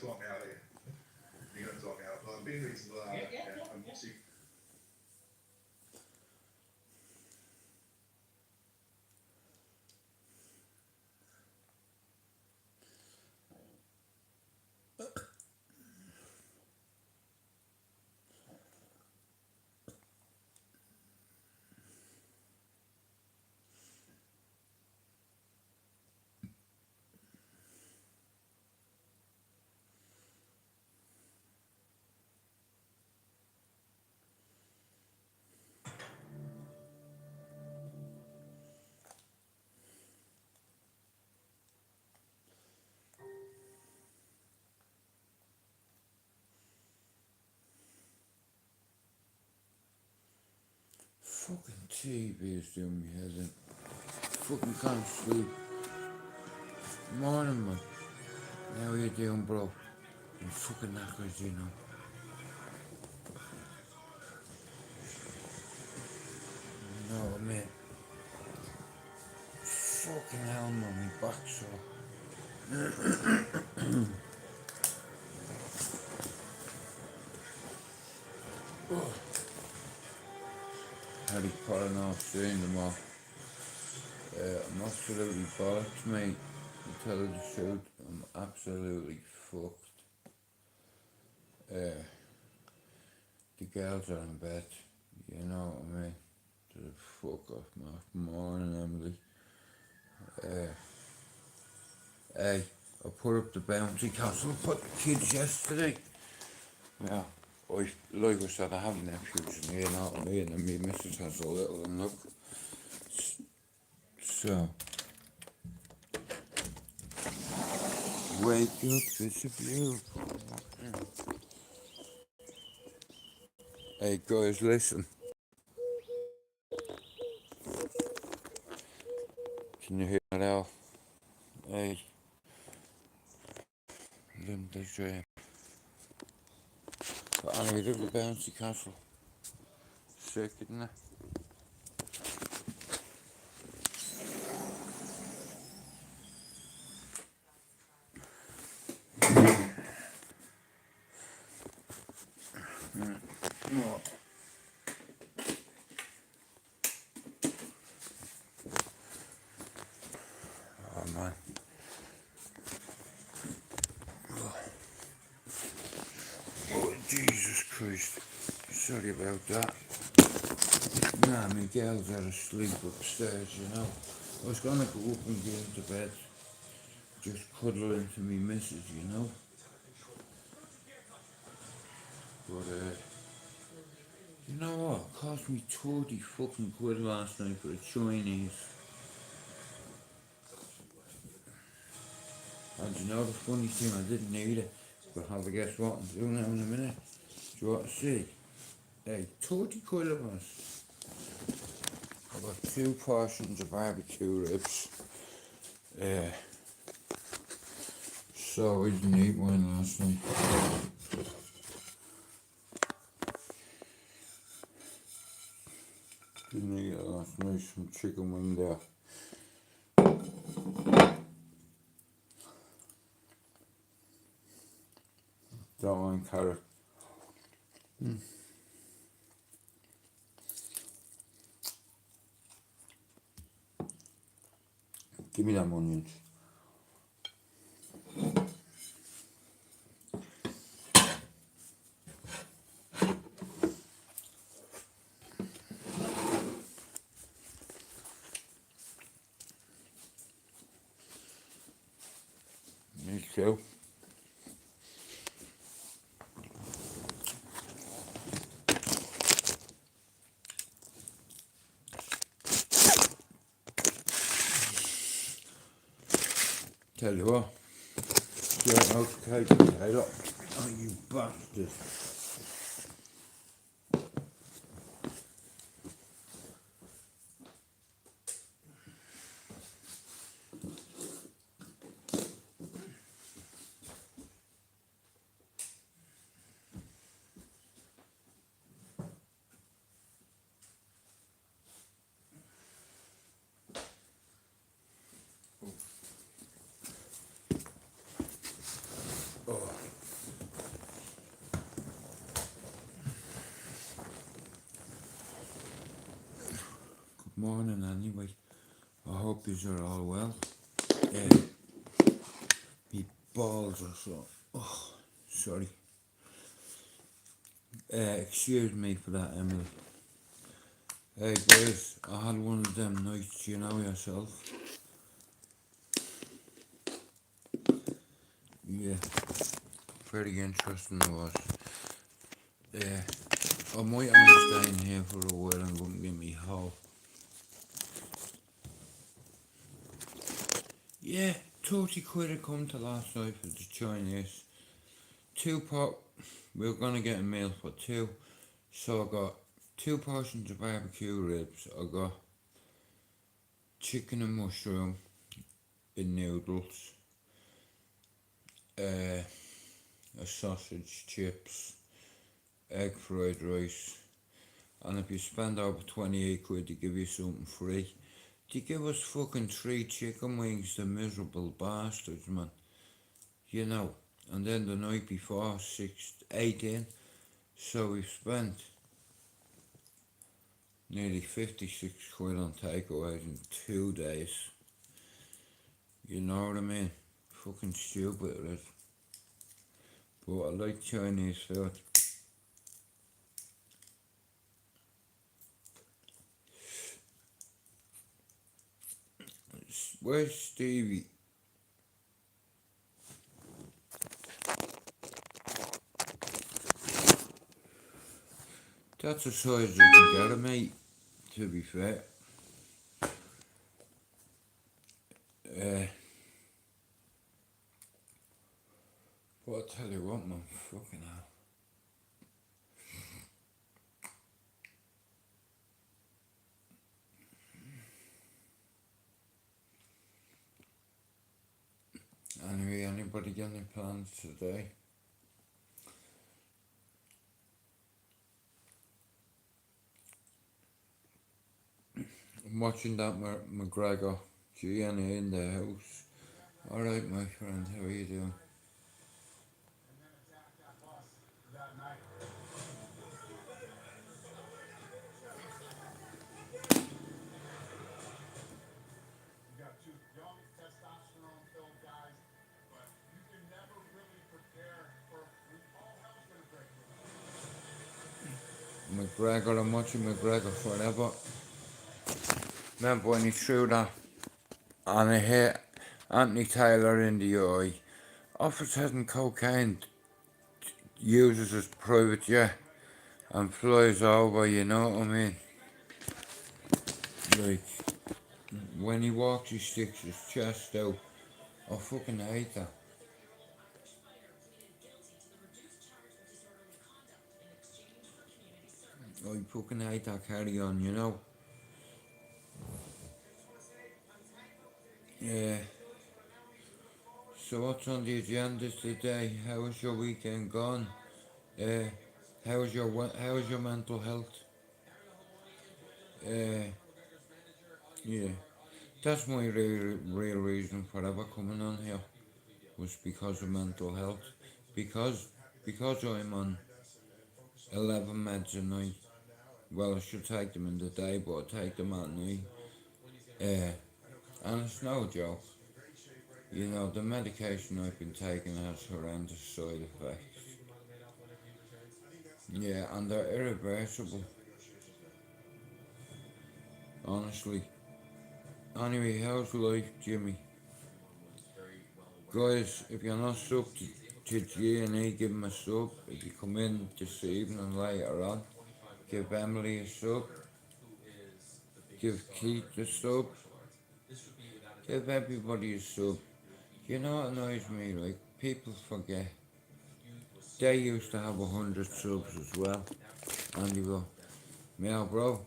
talk me out of it. You're gonna talk me out, but I'm being reasonable. I'm see. Fucking TV is doing me head in. Fucking can't sleep. Morning, man. How you doing, bro? I'm fucking knackers, you know. No, man. Fucking hell, man. My back sore. Harry Potter now, seeing them all. I'm absolutely bollocks, mate. To tell you the truth, I'm absolutely fucked. The girls are in bed, you know what I mean? The fuck off, man. Morning, Emily. Hey, I put up the bouncy castle for the kids yesterday. Yeah, like I said, I have nephews, and you know what I mean? And my missus has a little one, look. So, wake up, it's a beautiful. Hey guys, listen. Can you hear that out? Hey, Linda's dream. But anyway, little bouncy castle. Sick, isn't it? Oh. Oh man. Oh Jesus Christ. Sorry about that. Nah, my girls are asleep upstairs, you know. I was gonna go up and get into bed. Just cuddle into me missus, you know. But you know what? It cost me 30 fucking quid last night for a Chinese. And you know the funny thing, I didn't need it. But have a guess what I'm doing now in a minute? Do you want to see? Hey, 30 quid of us. I got 2 portions of barbecue ribs. So we didn't eat one last night. Didn't eat it last night, some chicken wing there. Don't mind carrot. Give me them onions. Me too. Tell you what, get out the cake potato. Oh, you bastard. Oh. morning anyway. I hope you're all well. Me balls are so. Oh, sorry. Excuse me for that, Emily. Hey boys, I had one of them nights, you know yourself. Yeah, very interesting it was. I might only stay in here for a while and go and get me hole. Yeah, 30 quid I come to last night for the Chinese. We were gonna get a meal for two. So I got 2 portions of barbecue ribs. I got chicken and mushroom in noodles. A sausage, chips, egg fried rice. And if you spend over 28 quid, they give you something free. They give us fucking 3 chicken wings, the miserable bastards, man. You know. And then the night before, 18. So we've spent nearly 56 quid on takeaways in 2 days. You know what I mean? Fucking stupid it is. But I like Chinese food. Where's Stevie? That's the size you can get him, mate, to be fair. But I'll tell you what, man, fucking hell. Anyway, anybody got any plans today? I'm watching that McGregor Gianni in the house. Alright, my friend, how are you doing? McGregor, I'm watching McGregor forever. Remember when he threw that and I hit Anthony Taylor in the eye? Officers and cocaine uses his private jet and flies over, you know what I mean? Like, when he walks he sticks his chest out. I fucking hate that. I fucking hate that carry on, you know? Yeah. So what's on the agenda today? How was your weekend gone? How's your mental health? Yeah. That's my real reason for ever coming on here. Was because of mental health. Because I'm on 11 meds a night. Well, I should take them in the day, but I take them at night. And it's no joke. You know, the medication I've been taking has horrendous side effects. Yeah, and they're irreversible. Honestly. Anyway, how's life, Jimmy? Guys, if you're not subbed to G&E, give him a sub. If you come in this evening later on, give Emily a sub. Give Keith a sub. Give everybody a sub. You know what annoys me, like, people forget. They used to have 100 subs as well. And you go, yeah, bro,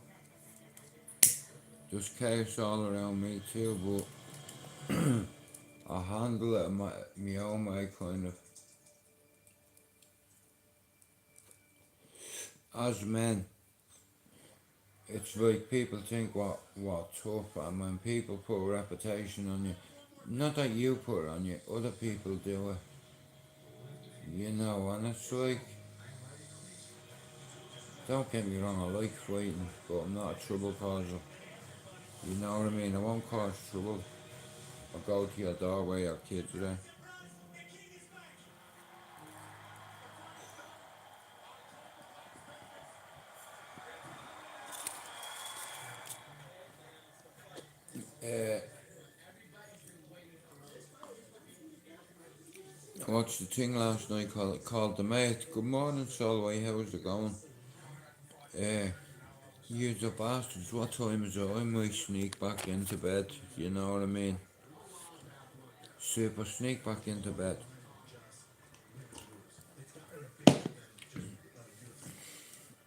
there's chaos all around me too, but I handle it in my own way, kind of. As men, it's like people think what tough, and when people put a reputation on you, not that you put it on you, other people do it. You know, and it's like, don't get me wrong, I like fighting, but I'm not a trouble causer. You know what I mean? I won't cause trouble. I'll go to your door where your kids are there. Uh, I watched the thing last night called The Mate. Good morning, Solway. How's it going? Uh, you the bastards. What time is it? I might sneak back into bed. You know what I mean? Super sneak back into bed.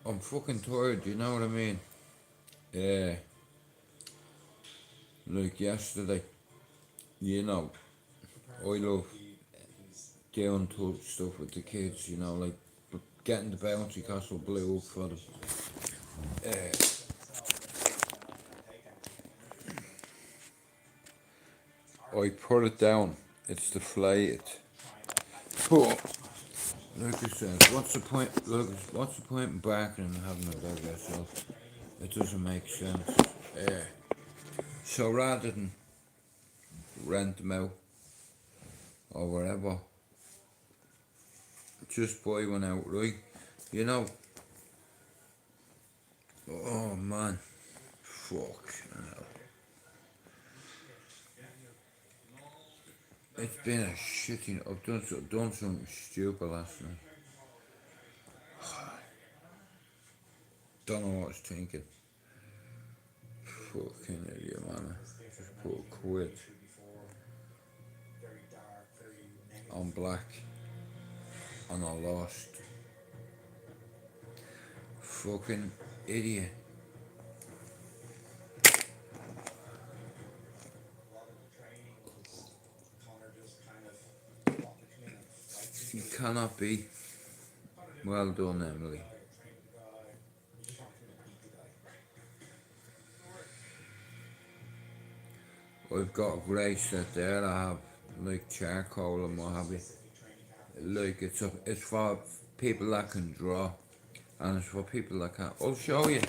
I'm fucking tired. You know what I mean? Uh, like yesterday. You know, I love doing stuff with the kids. You know, like getting the bouncy castle blew up for them. I put it down. It's deflated. But like I said, what's the point? Look, what's the point in barking and having a dog yourself? It doesn't make sense. Uh, so rather than rent them out or whatever, just buy one outright. You know. Oh man, fuck. It's been a shitty. I've done something stupid last night. Don't know what I was thinking. Fucking idiot, man. Just put a quid on black and I lost. Fucking idiot. You cannot be. Well done, Emily. I've got a grey set there. I have like charcoal and what have you. Like it's for people that can draw, and it's for people that can't. I'll show you.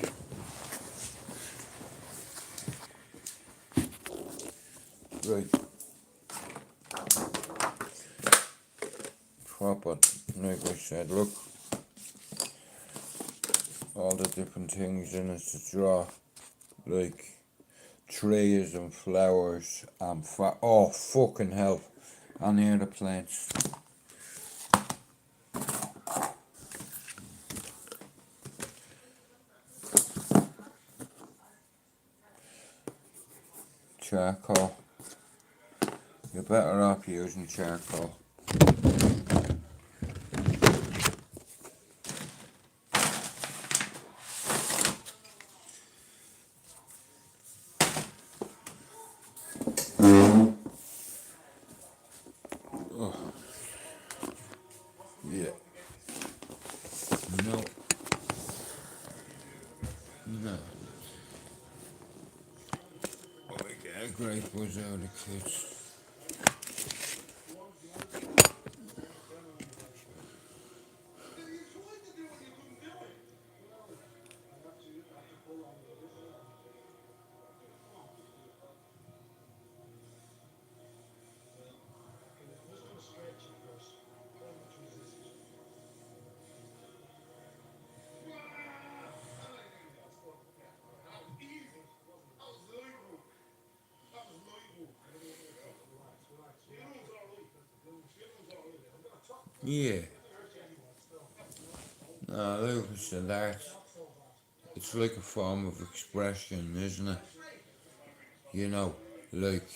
Right. Proper. Like I said, look. All the different things in it to draw. Like trees and flowers and oh fucking hell. And here the plants. Charcoal. You're better off using charcoal. Oh, yeah. No. No. Oh, we get a great buzz out of the kids. Yeah. No, look, it's an art. It's like a form of expression, isn't it? You know, like,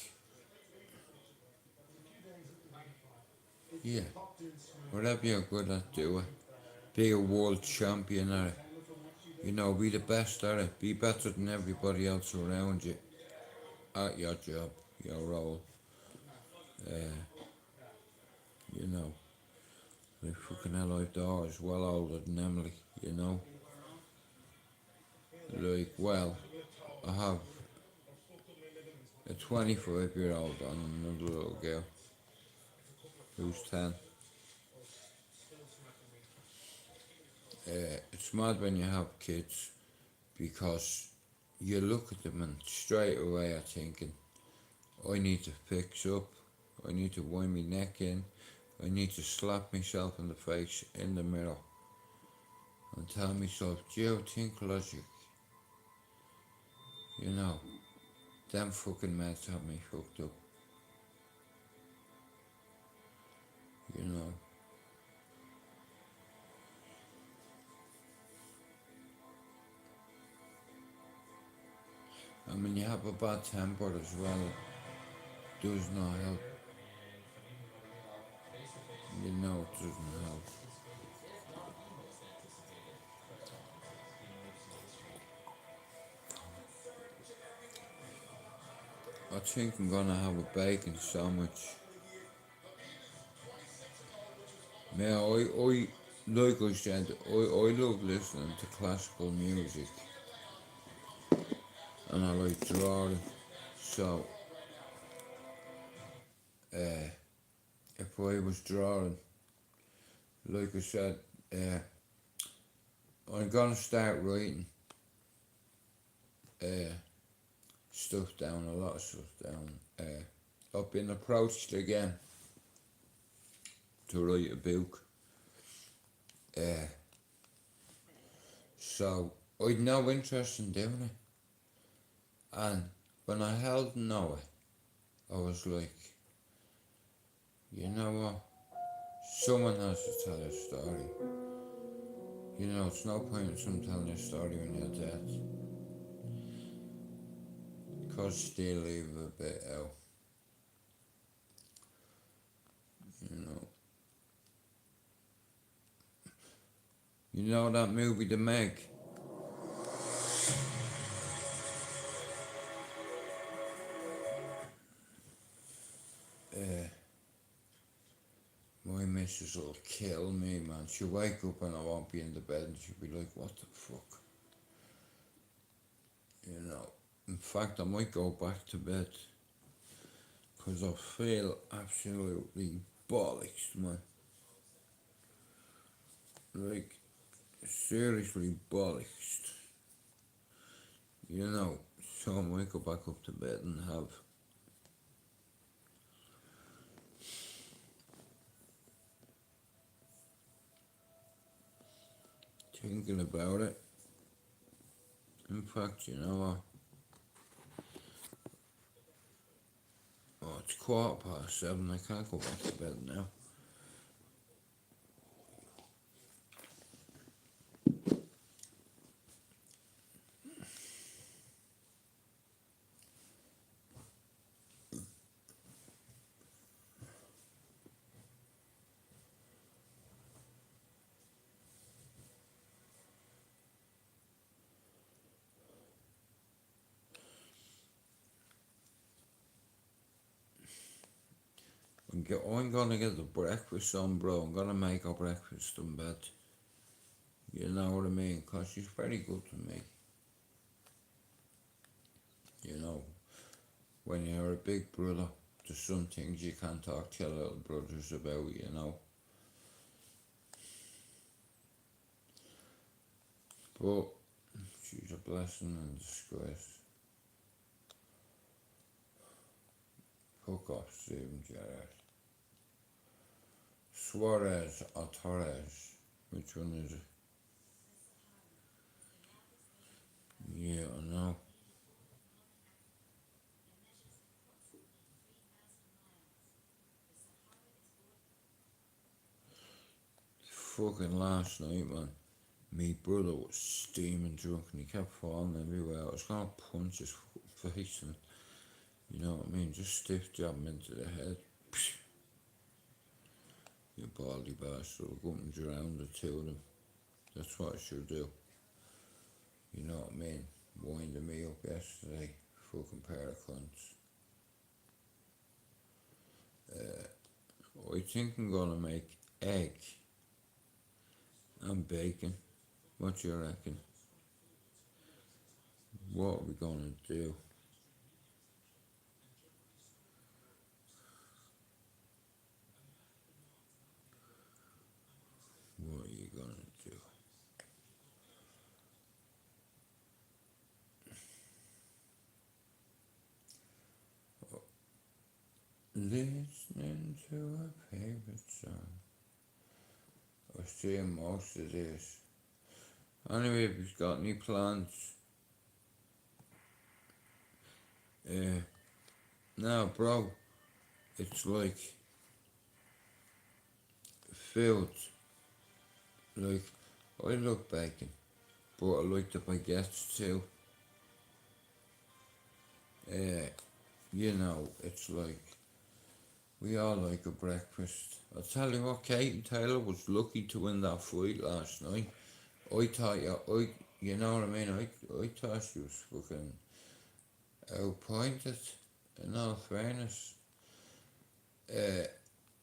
yeah, whatever you're good at, do it. Be a world champion at it. You know, be the best at it. Be better than everybody else around you at your job, your role. You know, like fucking hell, I've daughters well older than Emily, you know. Like, well, I have a 25-year-old and another little girl who's 10. It's mad when you have kids because you look at them and straight away are thinking, I need to fix up, I need to wind my neck in, I need to slap myself in the face in the mirror and tell myself, Joe, think logic. You know, them fucking meds have me fucked up. You know. And when you have a bad temper as well, it does not help. You know it doesn't help. I think I'm gonna have a bacon sandwich. Now, like I said, I love listening to classical music and I like drawing. So, if I was drawing, like I said, I'm gonna start writing stuff down, a lot of stuff down. I've been approached again to write a book. So I'd no interest in doing it. And when I held Noah, I was like, you know what? Someone has to tell a story. You know, it's no point in someone telling a story when you're dead. Because still leave a bit out. You know. You know that movie, The Meg? My missus will kill me, man. She'll wake up and I won't be in the bed and she'll be like, what the fuck? You know. In fact, I might go back to bed. Because I feel absolutely bollocks, man. Like, seriously bollocks. You know, so I might go back up to bed and have thinking about it. In fact, you know what? Oh, it's 7:15. I can't go back to bed now. I'm gonna get the breakfast on, bro. I'm gonna make a breakfast in bed. You know what I mean? Because she's very good to me. You know, when you're a big brother, there's some things you can't talk to your little brothers about, you know. But she's a blessing in disgrace. Fuck off, Steven Gerrard. Suarez or Torres? Which one is it? Yeah, I know. Fucking last night, man. Me brother was steaming drunk and he kept falling everywhere. I was gonna punch his face and, you know what I mean, just stiff jab him into the head. You baldy bastard, I'll go and drown the two of them. That's what I should do. You know what I mean? Winding me up yesterday. Fucking pair of cunts. I think I'm gonna make egg and bacon. What do you reckon? What are we gonna do? What are you gonna do? Listening to a favorite song. I was seeing most of this. Anyway, if you've got any plans, now, bro, it's like filled. Like, I love bacon, but I like the baguettes too. You know, it's like, we all like a breakfast. I'll tell you what, Kate and Taylor was lucky to win that fight last night. I thought, you know what I mean? I thought she was fucking outpointed, in all fairness.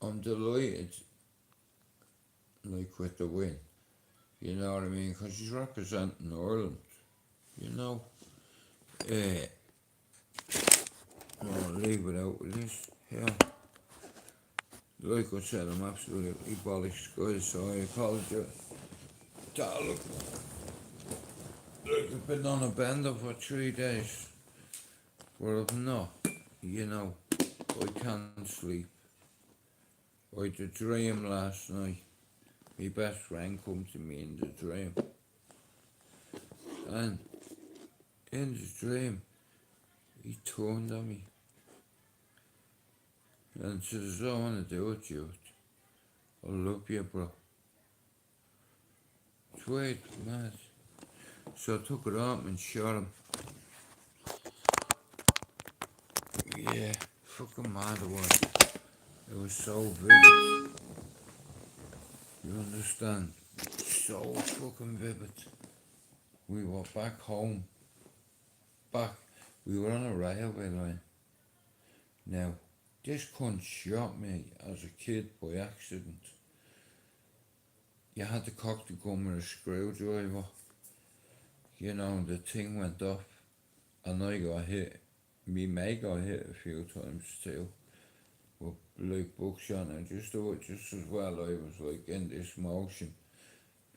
I'm delighted, like, with the win. You know what I mean? Because she's representing Ireland, you know. I'll leave it out with this. Yeah. Like I said, I'm absolutely bollocks, guys, so I apologise. Look, I've been on a bender for 3 days. Well, I'm not, you know. I can't sleep. I had a dream last night. My best friend come to me in the dream. And in the dream, he turned on me. And says, I want to do it, Jude. I love you, bro. It's weird, mad. So I took it up and shot him. Yeah, fucking mad it was. It was so vivid. You understand? So fucking vivid. We were back home. We were on a railway line. Now, this cunt shot me as a kid by accident. You had to cock the gun with a screwdriver. You know, the thing went off and I got hit. Me mate got hit a few times too. With like buckshot, and just do it just as well. I was like in this motion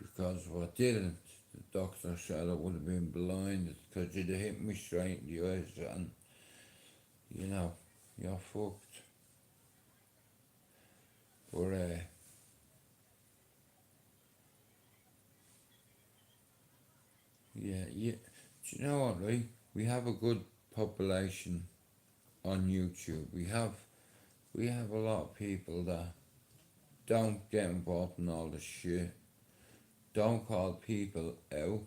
because if I didn't, the doctor said I would have been blinded because it'd hit me straight in the eyes and, you know, you're fucked. But yeah, do you know what, right? We have a good population on YouTube. We have a lot of people that don't get involved in all this shit. Don't call people out.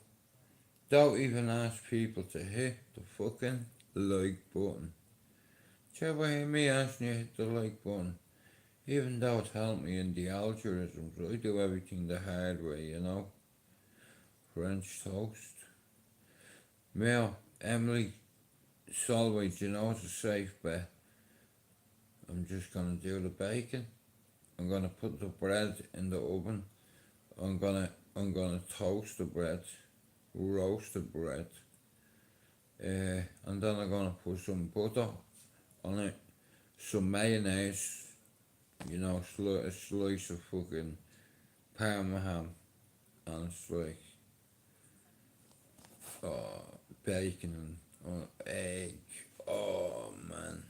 Don't even ask people to hit the fucking like button. Do you ever hear me asking you to hit the like button? Even though it helped me in the algorithms, I do everything the hard way, you know? French toast. Well, Emily, it's always, you know, it's a safe bet. I'm just gonna do the bacon. I'm gonna put the bread in the oven. I'm gonna toast the bread, roast the bread, and then I'm gonna put some butter on it, some mayonnaise, you know, a slice of fucking parma ham, and it's like, bacon and egg. Oh man,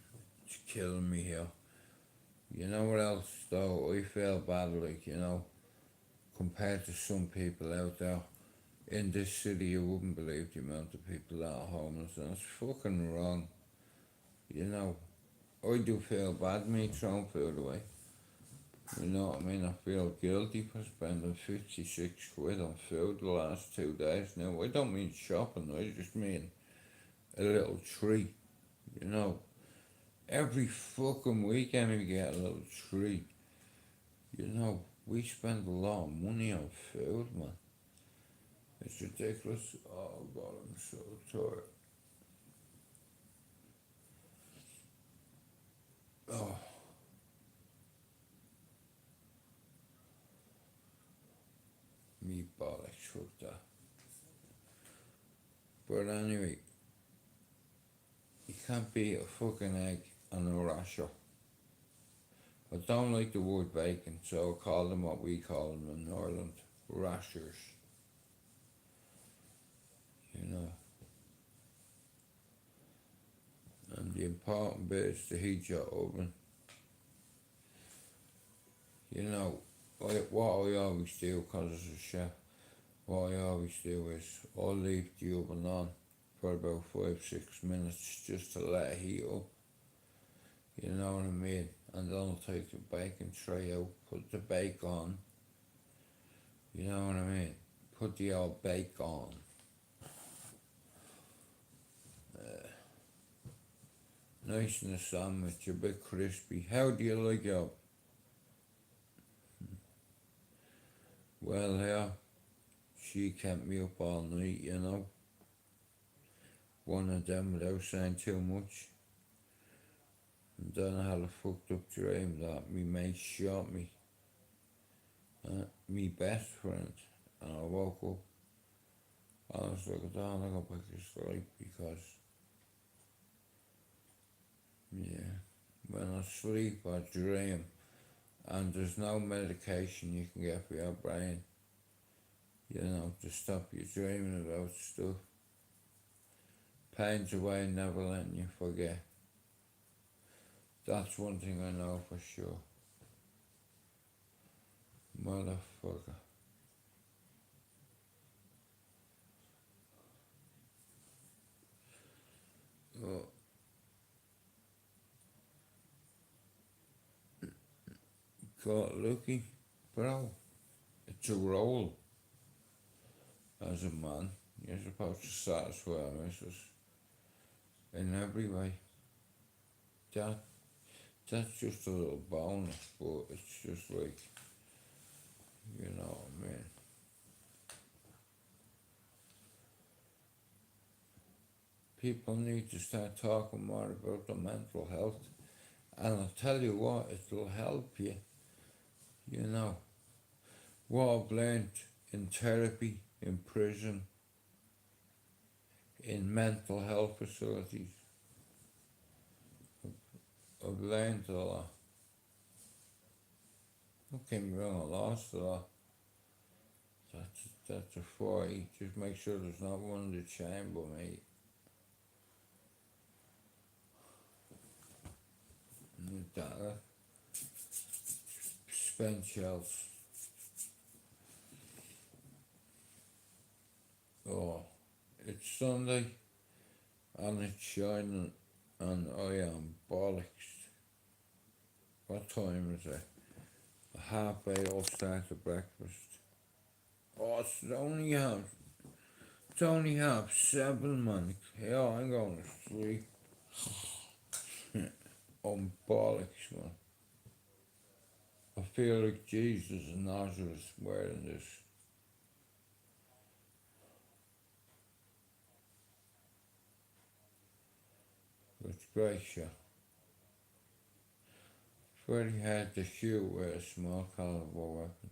it's killing me here. You know what else though? I feel bad, like, you know, compared to some people out there. In this city, you wouldn't believe the amount of people that are homeless, and it's fucking wrong. You know, I do feel bad me throwing food away. You know what I mean? I feel guilty for spending 56 quid on food the last 2 days. Now, I don't mean shopping, I just mean a little treat. You know, every fucking weekend we get a little treat. You know, we spend a lot of money on food, man. It's ridiculous. Oh God, I'm so tired. Oh, me bollocks, fuck that. But anyway, you can't beat a fucking egg and a rasher. I don't like the word bacon, so I'll call them what we call them in Ireland, rashers. You know. And the important bit is to heat your oven. what I always do, because as a chef, what I always do is I'll leave the oven on for about 5-6 minutes just to let it heat up, you know what I mean? And then I'll take the baking tray out, put the bake on, you know what I mean? Put the old bake on. Nice in the sandwich, a bit crispy. How do you like it? Well, yeah, she kept me up all night, you know. One of them without saying too much. And then I had a fucked up dream that me mate shot me. Me best friend. And I woke up. I was like, I don't go back to sleep because, yeah, when I sleep I dream. And there's no medication you can get for your brain, you know, to stop you dreaming about stuff. Pain's away, never letting you forget. That's one thing I know for sure. Motherfucker. Oh, got lucky, bro. It's a role. As a man, you're supposed to satisfy a missus in every way. That's just a little bonus, but it's just like, you know what I mean. People need to start talking more about their mental health, and I'll tell you what, it'll help you, you know. What I've learned in therapy, in prison, in mental health facilities, I've learned a lot. Don't get me wrong, I lost a lot. That's a fight. Just make sure there's not one in the chamber, mate. That spent shells. Oh, it's Sunday and it's shining and I am bollocks. What time is it? 8:30 I'll start the breakfast. Oh, it's only 7:30, man. Yeah, I'm going to sleep. I'm bollocks, man. I feel like Jesus of Nazareth wearing this. It's great shot. It's very hard to shoot with a small caliber weapon.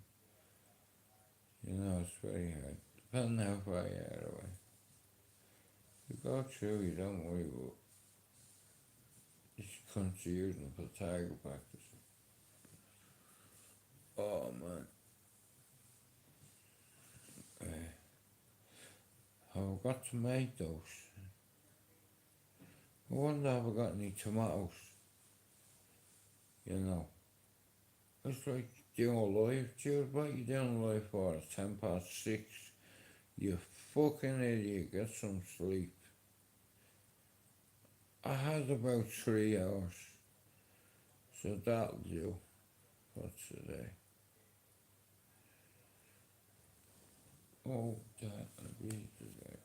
You know, it's very hard. Depending how far you are away. You go through, you don't worry about this country using for target practice. Oh man. Have I got tomatoes? I wonder if I got any tomatoes. You know. It's like doing live, Jude. What you doing live for? It's 6:10. You fucking idiot, get some sleep. I had about 3 hours. So that'll do for today. Oh, that'll be today.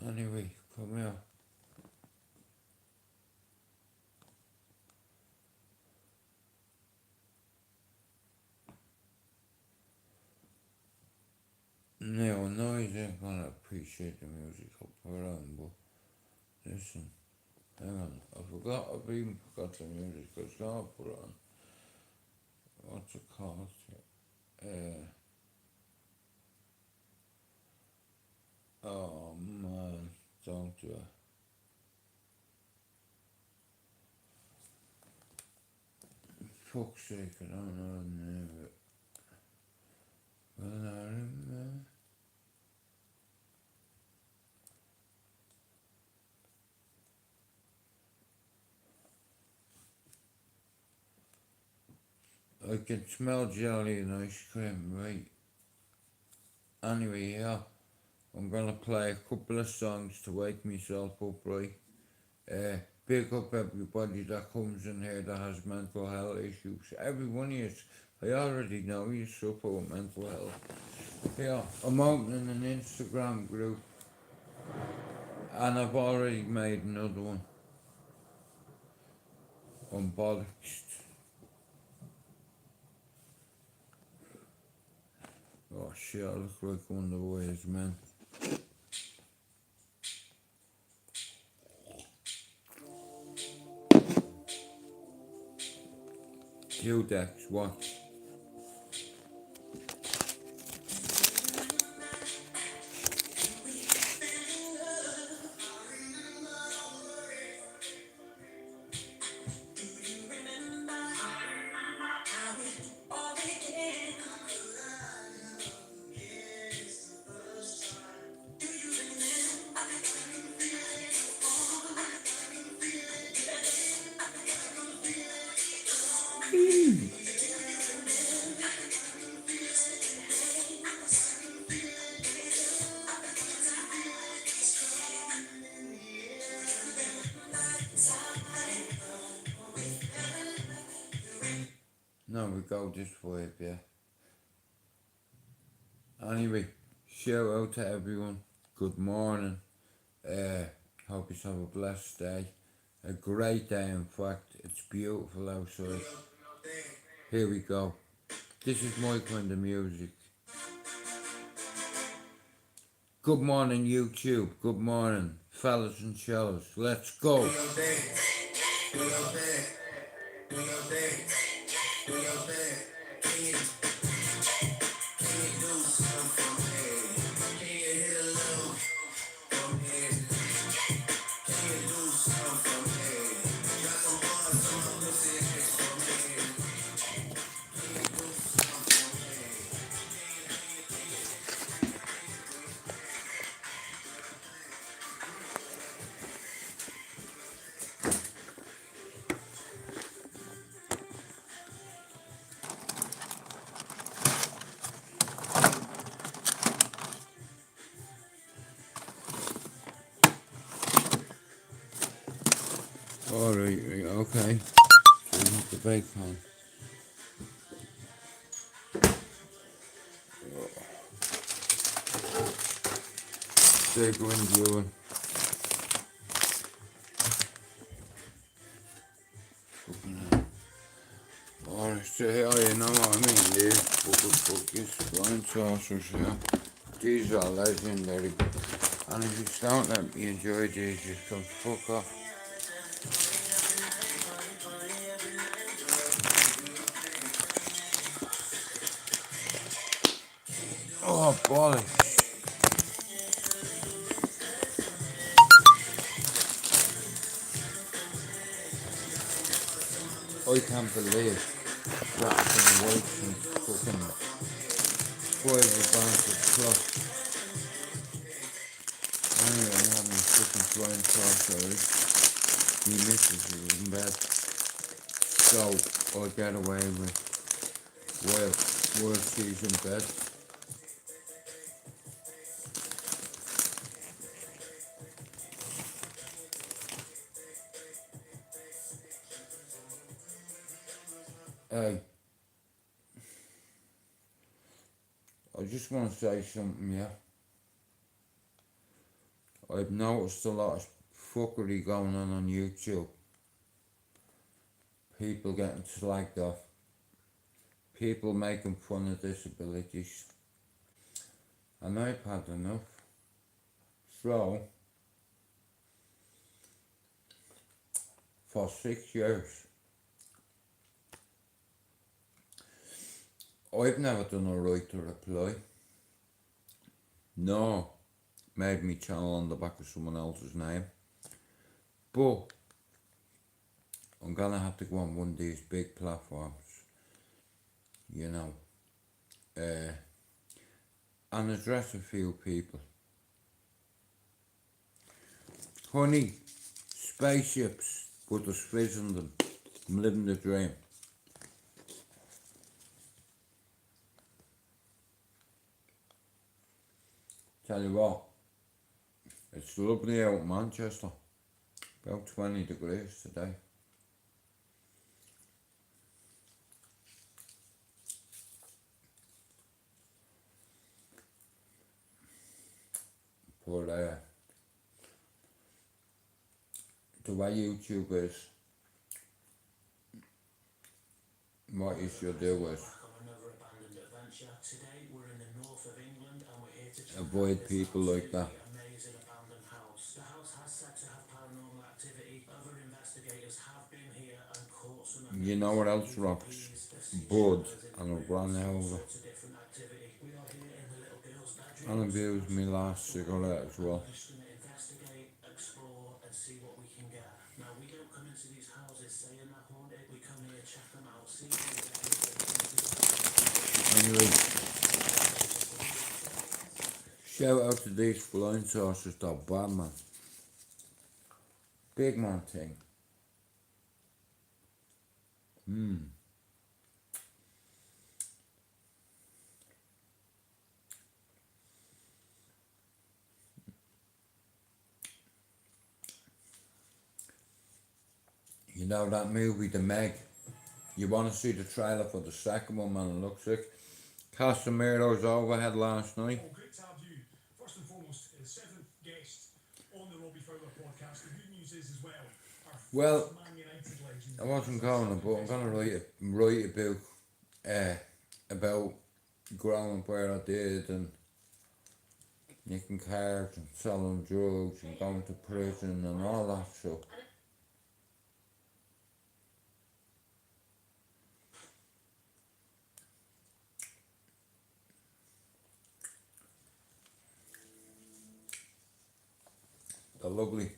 Anyway, come here. Now, I know you ain't gonna appreciate the music I'll put on, but listen, hang on, I've even forgot the music I was gonna put on. What's it called? Oh man, don't do it. Fuck's sake, I don't know the name of it. Well, I remember. I can smell jelly and ice cream, right? Anyway, yeah, I'm gonna play a couple of songs to wake myself up, right? Pick up everybody that comes in here that has mental health issues. Every one of you, I already know you suffer with mental health. Yeah, I'm opening an Instagram group and I've already made another one on bollocks. Oh shit, I look like one of the wise men. Q-Dex, watch. No, we go this way, yeah. Anyway, shout out to everyone. Good morning. Hope you have a blessed day. A great day, in fact. It's beautiful outside. Here we go. This is my kind of music. Good morning, YouTube. Good morning, fellas and shellas. Let's go. Do your thing. Do your thing. Do your thing. Do your thing. Can you do something for me? Can you hit a little for me? Can you do something for me? Got some bars on my pussy for me. Can you do something for me? Alright, okay. The bacon. Big wind blowing. Or say, oh, you know what I mean? These fucking flying saucers here. These are legendary. And if you don't let me enjoy these, you can fuck off. Oh, bolly. I can't believe what's in the weights and fucking 5 advances plus. Anyway, I'm having a fucking flying saucer. My missus is in bed. So I get away with while she's in bed. Hey, I just want to say something, yeah. I've noticed a lot of fuckery going on YouTube. People getting slagged off. People making fun of disabilities. And I've had enough. So, for 6 years, I've never done a right to reply. No, made me channel on the back of someone else's name. But I'm gonna have to go on one of these big platforms, you know, and address a few people. Honey, spaceships, but there's fizz in them. I'm living the dream. Tell you what, it's lovely out in Manchester. About 20 degrees today. But the way YouTube is, what you should do is avoid people like that. You know what else rocks? Bud and a ran over and abused me last cigarette as well. Anyway, shout out to these flying saucers, they're bad, man. Big man thing. You know that movie, The Meg? You want to see the trailer for the second one, man? It looks sick. Casimiro's overhead last night. Well, great to have you. First and foremost, seventh guest on the Robbie Fowler podcast. The good news is as well, our Well, Man United legend. I wasn't going to, but I'm going to write a book about growing up where I did and nicking cards and selling drugs and going to prison and all that stuff. They're lovely.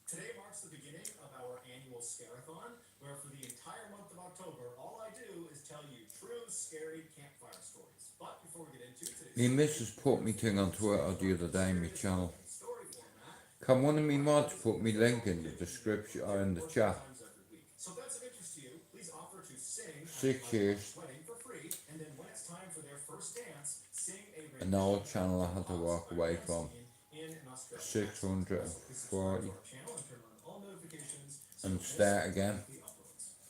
Today marks the beginning of our annual Scarathon, where for the entire month of October, all I do is tell you true, scary campfire stories. But before we get into today's Me missus put me thing on Twitter the other day, my channel. story format, Can one of me mods put me link in the description or in the chat? times every week. So if that's of interest to you, please offer to sing 6 years. wedding for free, and then when it's time for their first dance, sing a An old channel I had to walk away from. in an Australian 640 channel and turn on all notifications. and start again.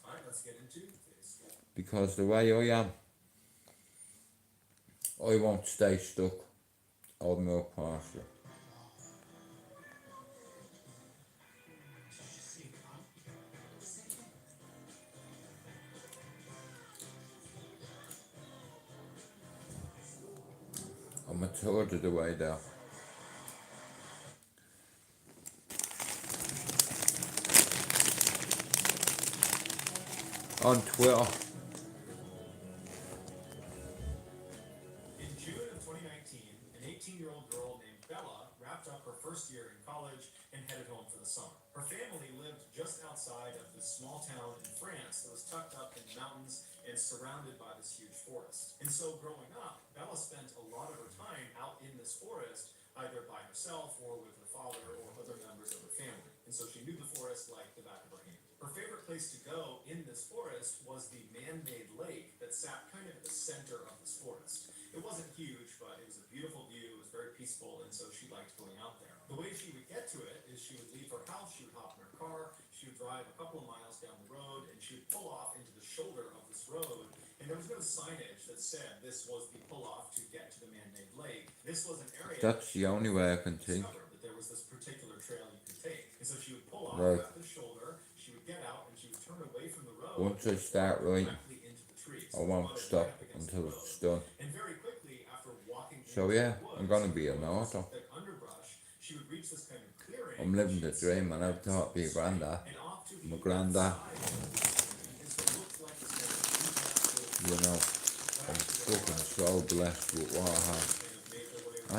Alright, let's get into today's story. Because the way I am, I won't stay stuck old milk pasture. I'm a third of the way there. On Twitter. In June of 2019, an 18-year-old girl named Bella wrapped up her first year in college and headed home for the summer. Her family lived just outside of this small town in France that was tucked up in the mountains and surrounded by this huge forest. And so growing up, Bella spent a lot of her time out in this forest, either by herself or with her father or other members of her family. And so she knew the forest like the back of her hand. Her favorite place to go in this forest was the man-made lake that sat kind of at the center of this forest. It wasn't huge, but it was a beautiful view, it was very peaceful, and so she liked going out there. The way she would get to it is she would leave her house, she would hop in her car, she would drive a couple of miles down the road, and she would pull off into the shoulder of this road, and there was no signage that said this was the pull-off to get to the man-made lake. This was an area That's the only way I can think. that there was this particular trail you could take. And so she would pull off Right. at the shoulder, she would get out, and she would turn away from the road. Once I start writing, directly into the trees. I won't stop until it's done. And very quickly, after walking So into yeah, the woods, I'm gonna be an author. thick underbrush, she would reach this kind of clearing. I'm living the dream, and I've taught my granddad. And off to the My granddad, side, and so it looks like this kind of you know, I'm fucking so blessed with what I have.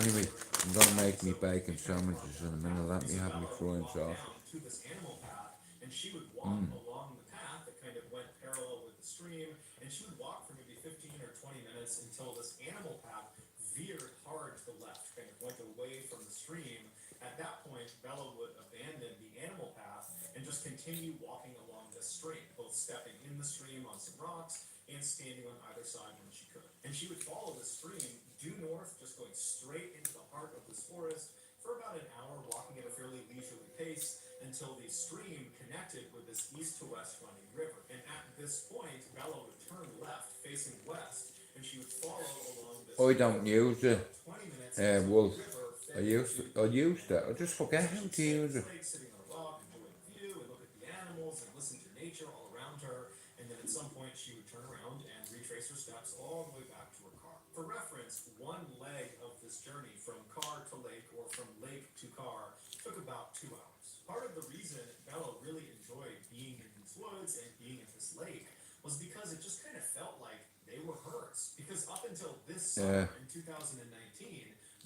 Anyway, I'm gonna make me bacon sandwiches in a minute. Let me have my frying sauce. to this animal path, and she would walk along the path that kind of went parallel with the stream, and she would walk for maybe 15 or 20 minutes until this animal path veered hard to the left, kind of went away from the stream. At that point, Bella would abandon the animal path and just continue walking along the stream, both stepping in the stream on some rocks and standing on either side when she could. And she would follow the stream due north, just going straight into the heart of this forest for about an hour, walking at a fairly leisurely pace until the stream connected with this east to west running river. And at this point, Bella would turn left, facing west, and she would follow along this I don't use it. 20 minutes until Wolf. the river I used it. I just forget how to use it. sitting on a rock, enjoy the view, and look at the animals and listen to nature all around her. And then at some point, she would turn around and retrace her steps all the way back to her car. For reference, one leg of this journey from car to lake or from lake to car took about 2 hours. Part of the reason Bella really enjoyed being in these woods and being at this lake was because it just kind of felt like they were hers. Because up until this summer in 2019,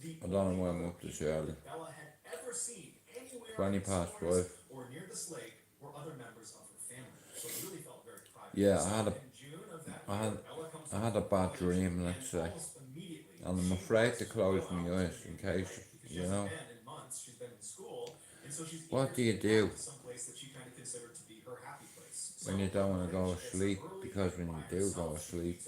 the I don't know why I'm up this early. Bella had ever seen anywhere 20 past 5. or near this lake were other members of her family. So it really felt very private. Yeah, So I had a in June of that I year, had Bella comes I had a bad dream, let's say, almost immediately, and I'm she afraid wants to close go my out eyes to in the case, lake because she you hasn't know. been in months. She's been in school, and so she's What do eager you to get do back to some place that she kind of considered to be her happy place. when you don't want to go to sleep? Because when you do go to sleep,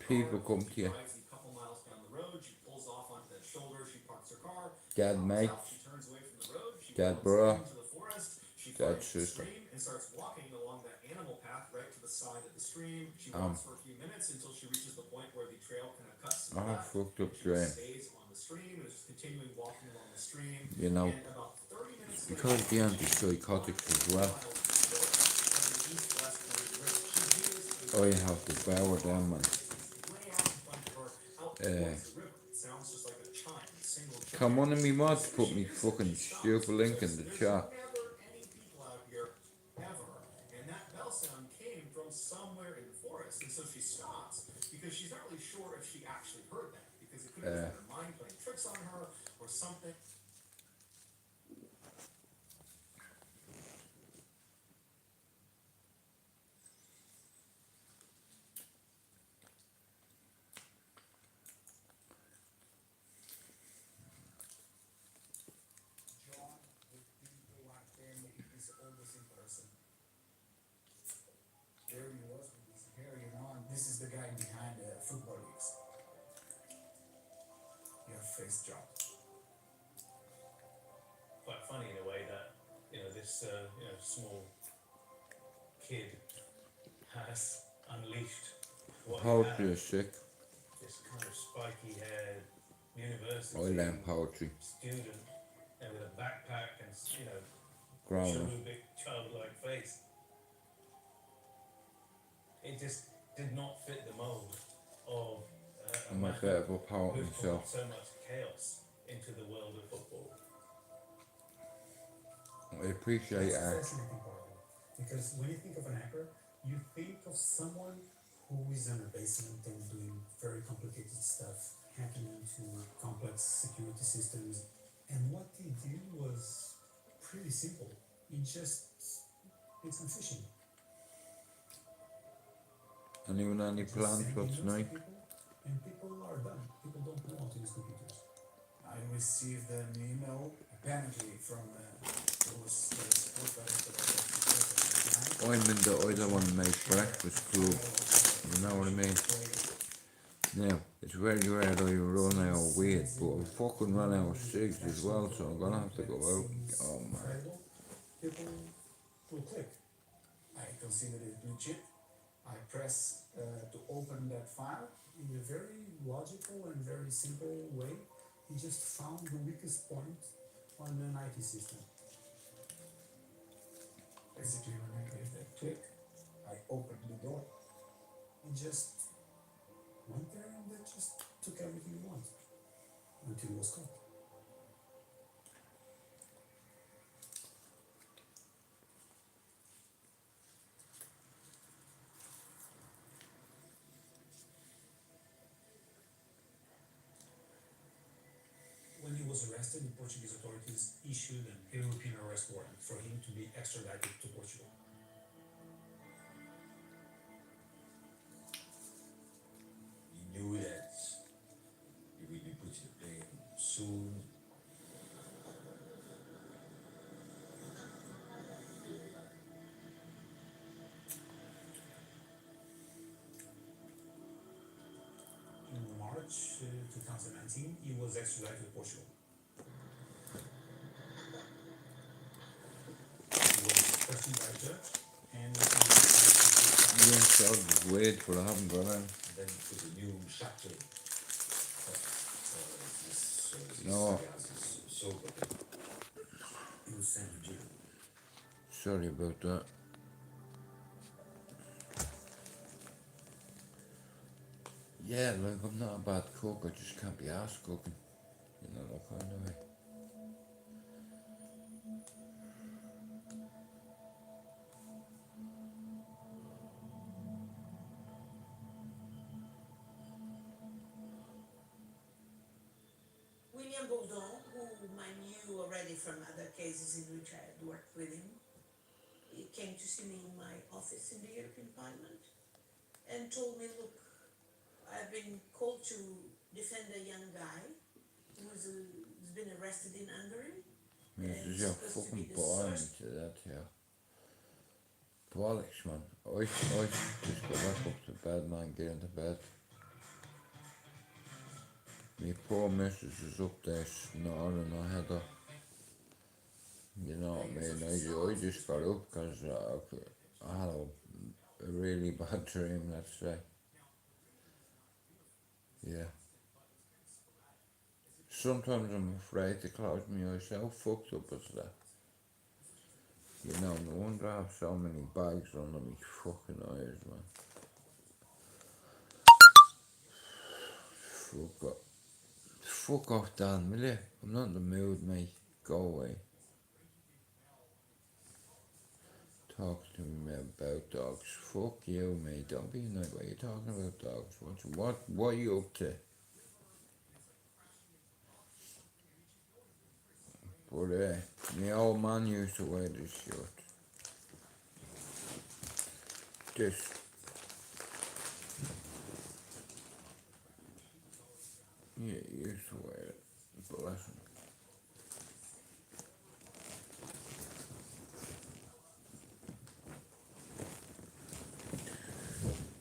people come to you. Drives a couple miles down the road. She pulls off onto that shoulder. She parks her car. Dad She mate, turns away from the road. She Dad walks bro, into the forest. She Dad finds the sister. stream and starts walking along that animal path right to the side of the stream. She walks for a few minutes until she reaches the point where the trail kind of cuts to the I had a left. fucked up She dream. stays on the stream and is just continuing walking along the stream. You know, And about 30 minutes because the antipsychotics as well, I have to bow down, man. Can one of me mods put me fucking stupid link in the chat? Never any people out here ever, and that bell sound came from somewhere in the forest, and so she stops because she's not really sure if she actually heard that because it could have been her mind playing tricks on her or something. There he was with his hair, you know, and this is the guy behind the football leagues. Your face dropped. Quite funny in a way that this small kid has unleashed what he Poetry had, is sick. this kind of spiky haired university I learn poetry. student and with a backpack and Growing up. cherubic childlike face. It just did not fit the mold of a I'm a man bit of a poet who's brought myself. so much chaos into the world of football. I appreciate That's a art. fascinating part of it. Because when you think of an hacker, you think of someone who is in a basement and doing very complicated stuff, hacking into complex security systems. And what he did was pretty simple. He just did some phishing. Anyone any Just plans send for emails to tonight? people, and people are done. People don't know how to use computers. I received an email apparently from those support director of I'm in the other one make breakfast club. You know what I mean? Now, it's very rare that I run out of weight, but I fucking run out of cigs as well, so I'm gonna have to go out. Oh man. People will click. I consider it legit. I press to open that file in a very logical and very simple way. He just found the weakest point on an IT system. Basically, when I gave that click, I opened the door. He just went there and they just took everything he wanted until it was caught. When he was arrested, the Portuguese authorities issued an European arrest warrant for him to be extradited to Portugal. He knew that he will be put in the plane soon. 2019, he was extradited to Portugal. He was questioned by a judge and Yes, I'll just wait, but I haven't got any. Then for the new chapter of this No. saga is sober. He was sent to jail. Sorry about that. Yeah, like I'm not a bad cook, I just can't be arsed cooking. You know, that kind of way. William Bourdon, whom I knew already from other cases in which I had worked with him, he came to see me in my office in the European Parliament and told me, look, I've been called to defend a young guy who's been arrested in Hungary. This And is your supposed to fucking be the boring source. to that, yeah. Bollocks, man. I just go back up to bed, man, get into bed. My poor missus is up there snoring her head off. You know what I mean? I just got up because I had a really bad dream, let's say. Yeah. Sometimes I'm afraid to close my eyes. How fucked up is that? You know, no wonder I have so many bags under my fucking eyes, man. Fuck off, Dan, will you? I'm not in the mood, mate. Go away. Talk to me about dogs. Fuck you, mate. Don't be annoyed. What are you talking about dogs? What are you up to? But my old man used to wear this shirt. This. Yeah, he used to wear it. Bless him.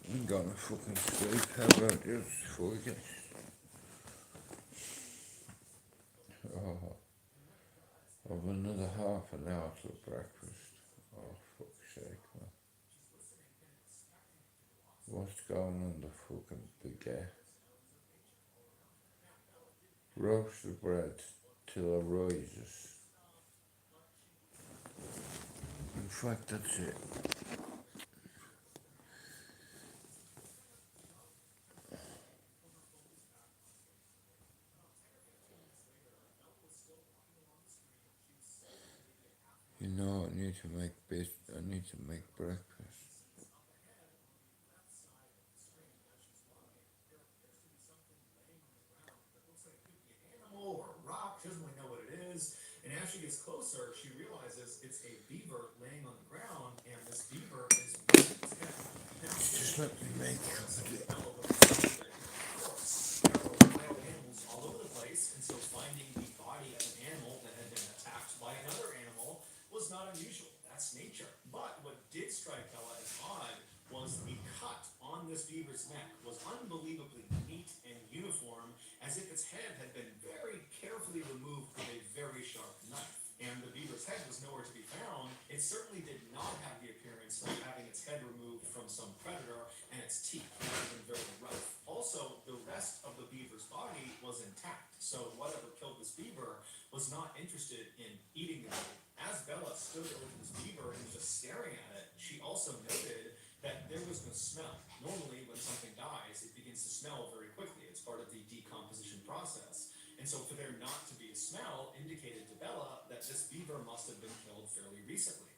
I'm gonna fucking sleep. How about this? Fuck it. Oh, I've another half an hour till breakfast. Oh, fuck's sake, man. What's going on the fucking baguette? Roast the bread till it rises. In fact, that's it. You know, I need to make breakfast. Animal or a rock, she doesn't really know what it is. And as she gets closer, she realizes it's a beaver laying on the ground, and this beaver is moving its head. Now, Just let me make wild animals all over the place, and so finding the body of an animal that had been attacked by another animal was not unusual. That's nature. But what did strike Bella as odd was the cut on this beaver's neck was unbelievably neat and uniform, as if its head had been very carefully removed with a very sharp knife. And the beaver's head was nowhere to be found. It certainly did not have the appearance of having its head removed from some predator, and its teeth would have been very rough. Also, the rest of the beaver's body was intact, so whatever killed this beaver was not interested in eating the beaver. As Bella stood over this beaver and was just staring at it, she also noted that there was no smell. Normally, when something dies, it begins to smell very quickly. It's part of the decomposition process. And so for there not to be a smell indicated to Bella that this beaver must have been killed fairly recently.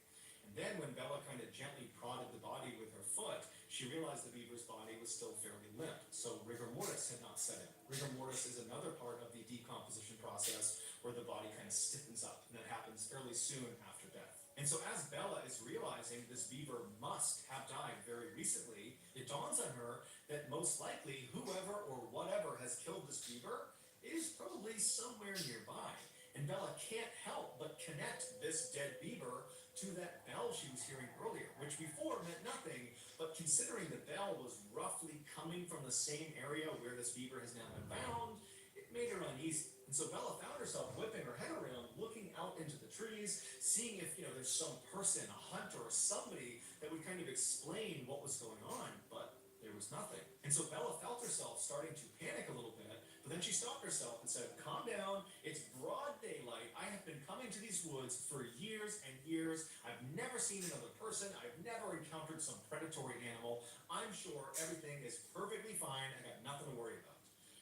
And then when Bella kind of gently prodded the body with her foot, she realized the beaver's body was still fairly limp. So rigor mortis had not set in. Rigor mortis is another part of the decomposition process where the body kind of stiffens up, and that happens fairly soon after death. And so as Bella is realizing this beaver must have died very recently, it dawns on her that most likely whoever or whatever has killed this beaver is probably somewhere nearby. And Bella can't help but connect this dead beaver to that bell she was hearing earlier, which before meant nothing, but considering the bell was roughly coming from the same area where this beaver has now been found, it it made her uneasy. And so Bella found herself whipping her head around, looking out into the trees, seeing if, there's some person, a hunter, or somebody that would kind of explain what was going on, but there was nothing. And so Bella felt herself starting to panic a little bit, but then she stopped herself and said, "Calm down, it's broad daylight. I have been coming to these woods for years and years. I've never seen another person. I've never encountered some predatory animal. I'm sure everything is perfectly fine. I got nothing to worry about."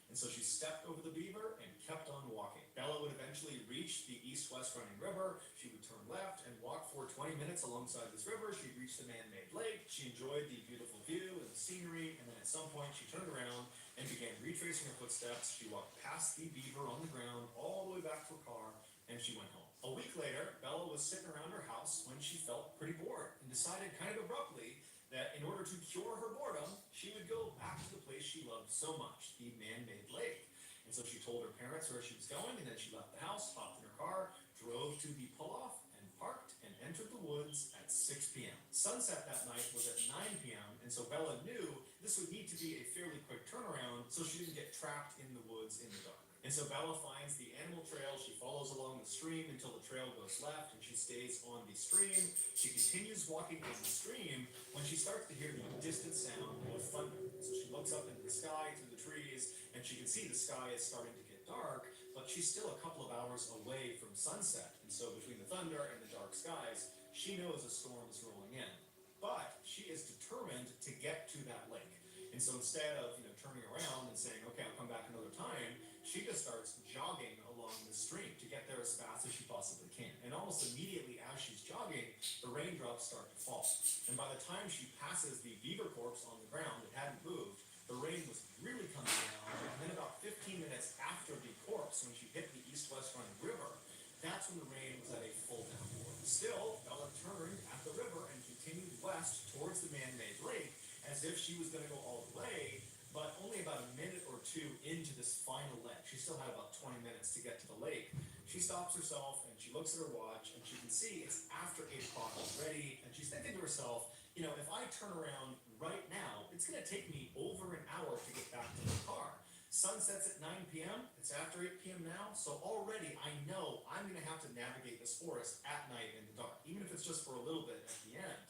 And so she stepped over the beaver and kept on walking. Bella would eventually reach the east-west running river. She would turn left and walk for 20 minutes alongside this river. She'd reach the man-made lake. She enjoyed the beautiful view and the scenery, and then at some point she turned around and began retracing her footsteps. She walked past the beaver on the ground all the way back to her car, and she went home. A week later, Bella was sitting around her house when she felt pretty bored and decided kind of abruptly that in order to cure her boredom, she would go back to the place she loved so much, the man-made lake. And so she told her parents where she was going, and then she left the house, hopped in her car, drove to the pull-off, and parked and entered the woods at 6 p.m. Sunset that night was at 9 p.m., and so Bella knew this would need to be a fairly quick turnaround so she didn't get trapped in the woods in the dark. And so Bella finds the animal trail. She follows along the stream until the trail goes left, and she stays on the stream. She continues walking in the stream when she starts to hear the distant sound of thunder. So she looks up into the sky through the trees, and she can see the sky is starting to get dark, but she's still a couple of hours away from sunset. And so between the thunder and the dark skies, she knows a storm is rolling in. But she is determined to get to that lake. And so instead of turning around and saying, "Okay, I'll come back another time," she just starts jogging along the stream to get there as fast as she possibly can. And almost immediately as she's jogging, the raindrops start to fall. And by the time she passes the beaver corpse on the ground that hadn't moved, the rain was really coming down. And then about 15 minutes after the corpse, when she hit the east-west running river, that's when the rain was at a full downpour. Still, Bella turned at the river and continued west towards the man-made lake as if she was going to go all the way, but only about a minute or two into this final leg. She still had about 20 minutes to get to the lake. She stops herself and she looks at her watch and she can see it's after 8 o'clock already, and she's thinking to herself, if I turn around right now, it's going to take me over an hour to get back to the car. Sunsets at 9 p.m., it's after 8 p.m. now, so already I know I'm going to have to navigate this forest at night in the dark, even if it's just for a little bit at the end.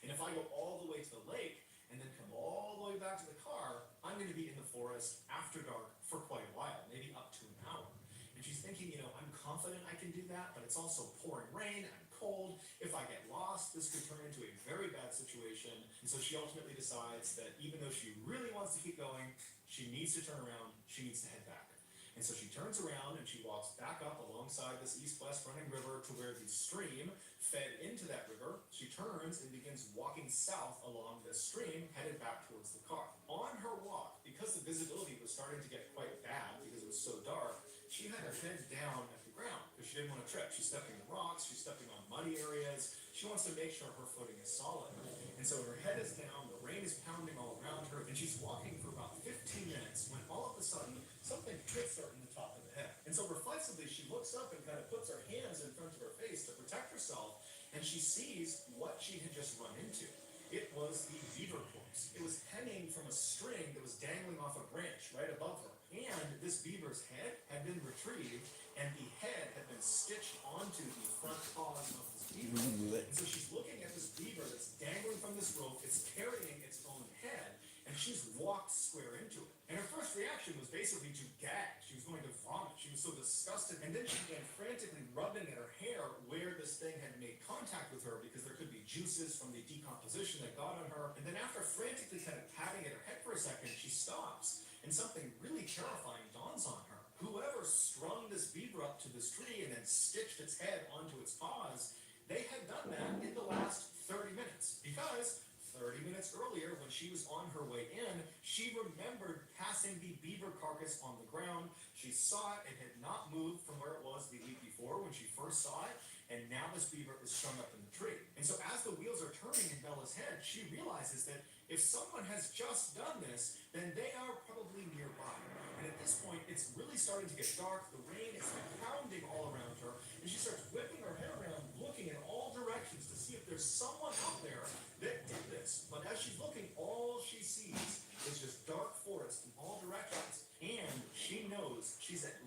And if I go all the way to the lake and then come all the way back to the car, I'm going to be in the forest after dark for quite a while, maybe up to an hour. And she's thinking, I'm confident I can do that, but it's also pouring rain, I'm cold. If I get lost, this could turn into a very bad situation. And so she ultimately decides that even though she really wants to keep going, she needs to turn around, she needs to head back. And so she turns around and she walks back up alongside this east-west running river to where the stream fed into that river. She turns and begins walking south along this stream, headed back towards the car. On her walk, because the visibility was starting to get quite bad because it was so dark, she had her head down at the ground because she didn't want to trip. She's stepping on rocks, she's stepping on muddy areas. She wants to make sure her footing is solid. And so her head is down, the rain is pounding all around her, and she's walking for about 15 minutes when all of a sudden something hits her in the top of the head. And so reflexively she looks up and kind of puts her hands in front of her face to protect herself, and she sees what she had just run into. It was the beaver corpse. It was hanging from a string that was dangling off a branch right above her. And this beaver's head had been retrieved, and the head had been stitched onto the front paws of this beaver. And so she's looking at this beaver that's dangling from this rope. It's carrying its own head, and she's walked square into it. And her first reaction was basically to gag. She was going to vomit. She was so disgusted. And then she began frantically rubbing at her hair where this thing had made contact with her because there could be juices from the decomposition that got on her. And then after frantically kind of patting at her head for a second, she stops. And something really terrifying dawns on her. Whoever strung this beaver up to this tree and then stitched its head onto its paws, they had done that in the last 30 minutes. Because 30 minutes earlier, when she was on her way in, she remembered passing the beaver carcass on the ground. She saw it. It had not moved from where it was the week before when she first saw it. And now this beaver is strung up in the tree. And so as the wheels are turning in Bella's head, she realizes that if someone has just done this, then they are probably nearby. And at this point, it's really starting to get dark. The rain is pounding all around her. And she starts whipping her head around, looking in all directions to see if there's someone out there that did this. But as she's looking, all she sees is just dark forest in all directions. And she knows she's at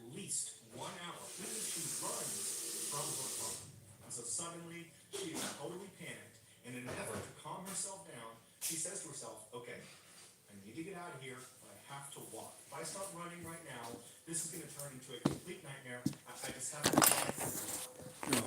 from her phone. And so suddenly, she is totally panicked, and in an effort to calm herself down, she says to herself, okay, I need to get out of here, but I have to walk. If I start running right now, this is going to turn into a complete nightmare. I just have to run for a while.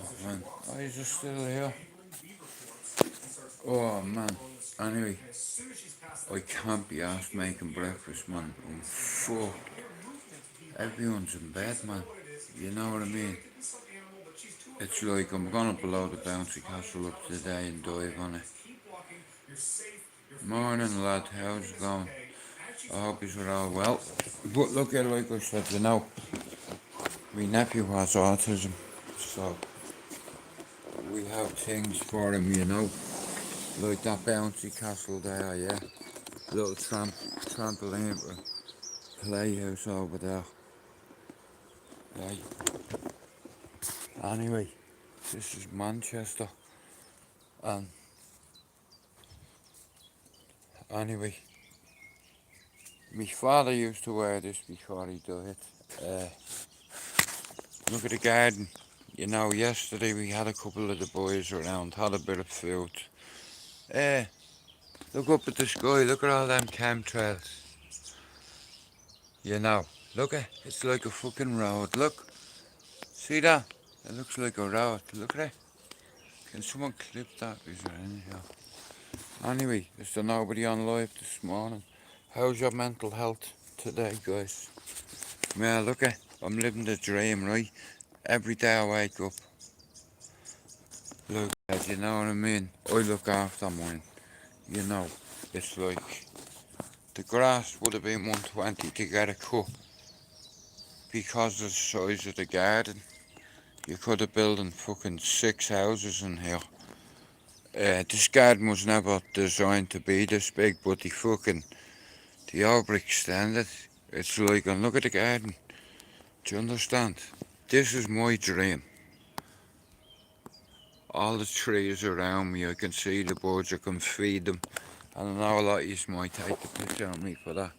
So she Man, walks why is it down still this here? dangling beaver forest and starts Oh running man, along the stream. anyway, And as soon as she's past I that forest, can't be asked she feels making the air from breakfast, the back man. of the I'm woods, and she can fucked. hear movement behind her. Everyone's in She bed, doesn't man. know what it is. You know what I She mean? it could be some animal, but she's too It's afraid to like turn I'm away. gonna And blow even the though she's bouncy trying to castle up tell herself, today and calm dive down, on it. just keep walking, you're safe, you're figuring Morning, this lad. out, How's everything it is going? okay. As she's I hope walking, you're she all finds well. herself starting But to look at, like I said, you know, my nephew has autism, so we have things for him, you know, like that bouncy castle there, yeah. Little trampoline for playhouse over there. Right. Anyway, this is Manchester, and anyway, my father used to wear this before he died. Uh, Look at the garden. You know, yesterday we had a couple of the boys around, had a bit of food. Look up at the sky, look at all them chemtrails. You know, look at it's like a fucking road. Look, see that? It looks like a road. Look at it. Can someone clip that? Is there anyhow? Anyway, is there nobody on live this morning? How's your mental health today, guys? Yeah, look at I'm living the dream, right? Every day I wake up. Look, you know what I mean? I look after mine. You know, it's like the grass would have been 120 to get a cut because of the size of the garden. You could have built in fucking 6 houses in here. This garden was never designed to be this big, but they overextended. It's like, and look at the garden. Do you understand? This is my dream. All the trees around me, I can see the birds, I can feed them. And I know a lot of you might take a picture of me for that.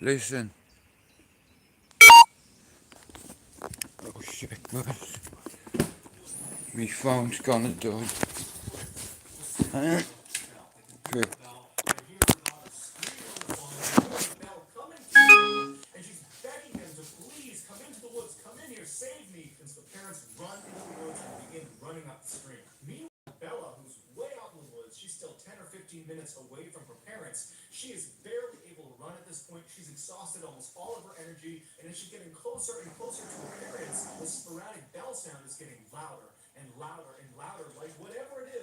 Listen. Oh shit, guys. My phone's gonna die. Here. And she's begging him to please come into the woods, come in here, save me. And so the parents run into the woods and begin running up the stream. Meanwhile, Bella, who's way out in the woods, she's still 10 or 15 minutes away from her parents. She is barely able to run at this point. She's exhausted almost all of her energy, and as she's getting closer and closer to her parents, the sporadic bell sound is getting louder and louder and louder, like whatever it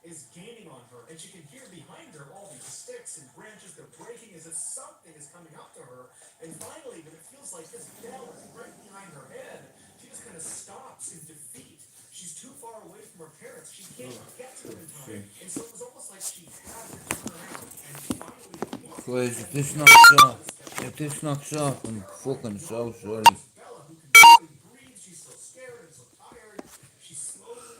is gaining on her, and she can hear behind her all these sticks and branches, they're breaking as if something is coming up to her, and finally, when it feels like this bell is right behind her head, she just kind of stops in defeat. She's too far away from her parents, she can't get to them in time, and so it was almost like she had to turn around, and finally, Guys, if this knocks off, I'm fucking so sorry. Bella, who can barely breathe, she's so scared and so tired, she slowly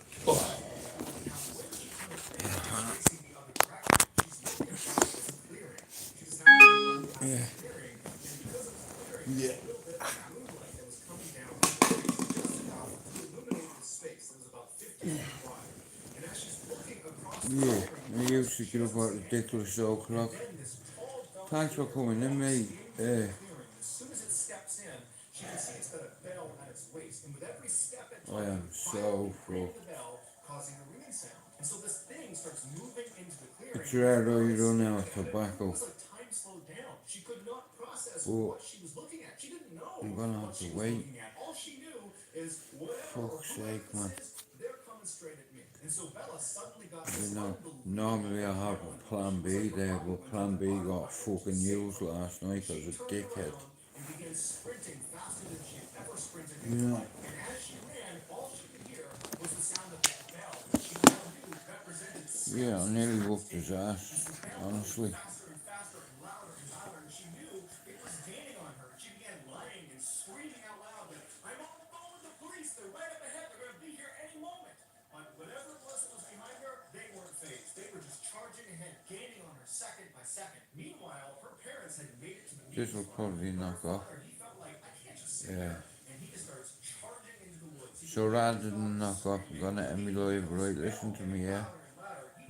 facing the other direction. She's looking across this clearing. She just happened to run past this clearing, and because of this clearing, there was a little bit of moonlight that was coming down the clearing just enough to illuminate the space that was about 50 feet wide. And as she's looking across the Yeah, clearing, I used to get up at ridiculous o'clock. then this tall bell Thanks for coming in, mate. clearing. As soon as it steps in, she can see it's got a bell at its waist, and with every step it I am takes, so ringing full. the bell, causing a ringing sound. And so this thing starts moving into the clearing. It's rare though you run out of tobacco. It was like time slowed down. She could not process Oh, what she was looking at. She didn't know I'm gonna what have she to was wait. looking at. All she knew is whatever or Fuck's whoever sake, this man. is, they're coming straight at me. And so Bella suddenly got this You know, unbelievable normally I have a plan B there, but plan B got fucking used last night as a dickhead. and began sprinting faster than she had ever sprinted in You her know, life. And as she ran, all she could hear was the sound of that bell, which she now knew represented yeah, I steps. nearly whooped his ass, honestly. Faster and faster and louder, and she knew it was gaining on her. She began lying and screaming out loud that I'm on the phone with the police. They're right up ahead. They're going to be here any moment. But whatever it was that was behind her, they weren't phased. They were just charging ahead, gaining on her second by second. Meanwhile, her parents had made it to the This will probably knock off. he felt like I can't just sit Yeah. there. And he just starts charging into the woods. He So rather than knock off, I'm gonna end me live. Right, listen to me, yeah.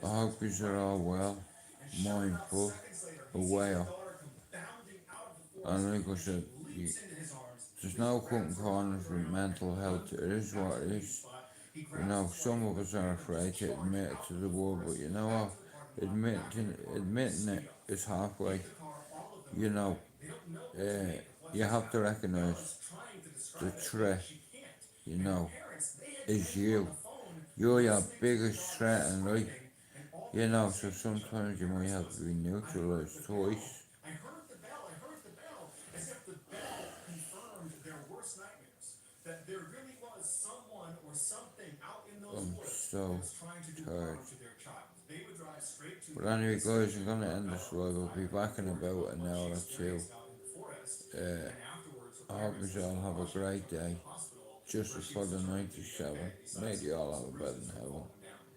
I hope you are all well, mindful, aware, and like I said, there's no cutting corners with mental health. It is what it is. You know, some of us are afraid to admit it to the world, but you know what? Admitting it is halfway. You know, you have to recognise the threat, you know, is you. You're your biggest threat in life. You know, so sometimes you might have to be neutralised twice. I heard the bell, as if the bell confirmed their worst nightmares. That there really was someone or something out in those I'm woods that so was trying to do tired. harm to their child. They would drive straight to But anyway, guys, I'm gonna end this live. I'll be back in about an hour or two. I hope you all have a great day. Just before the 97. Maybe you all have a bed in heaven.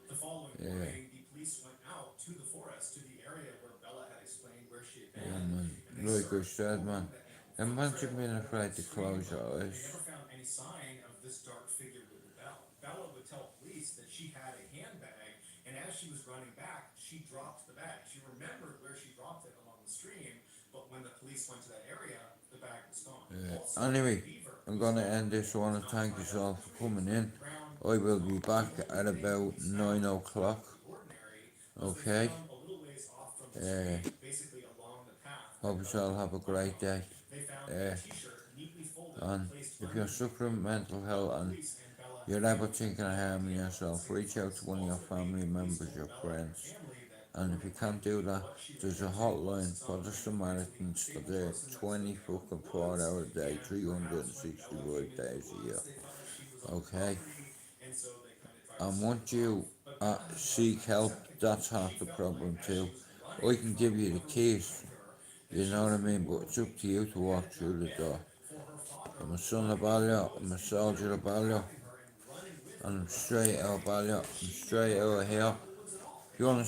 The following Yeah. morning, the police went out to the forest, to the area where Bella had explained where she had Yeah, been. man. And they Like I searched said, along man. that Imagine trail being along afraid that to stream, close your but they eyes. never found any sign of this dark figure with the bell. Bella would tell police that she had a handbag, and as she was running back, she dropped the bag. She remembered where she dropped it along the stream, but when the police went to that area, the bag was gone. Also, Anyway, Beaver I'm was gonna gone. end this. I wanna Not thank find you all out for which coming way in. the ground I will was be gone. back The at only thing about police 9 found o'clock. out of the ordinary was they Okay. found a little ways off from the stream, basically along the path. Hope you all have a great day. They found a t-shirt neatly folded And and placed if you're underneath suffering the mental health and police and Bella you're ever thinking of harming yourself, reach out to one of your family members, your friends. And if you can't do that, there's a hotline for the Samaritans for there 20 fucking 4 hours a day, 365 days a year. Okay? And once you seek help, that's half the problem too. I can give you the keys, you know what I mean, but it's up to you to walk through the door. I'm a son of Ballia, I'm a soldier of Ballia, and I'm straight out of Ballia, I'm straight out of here. If you want to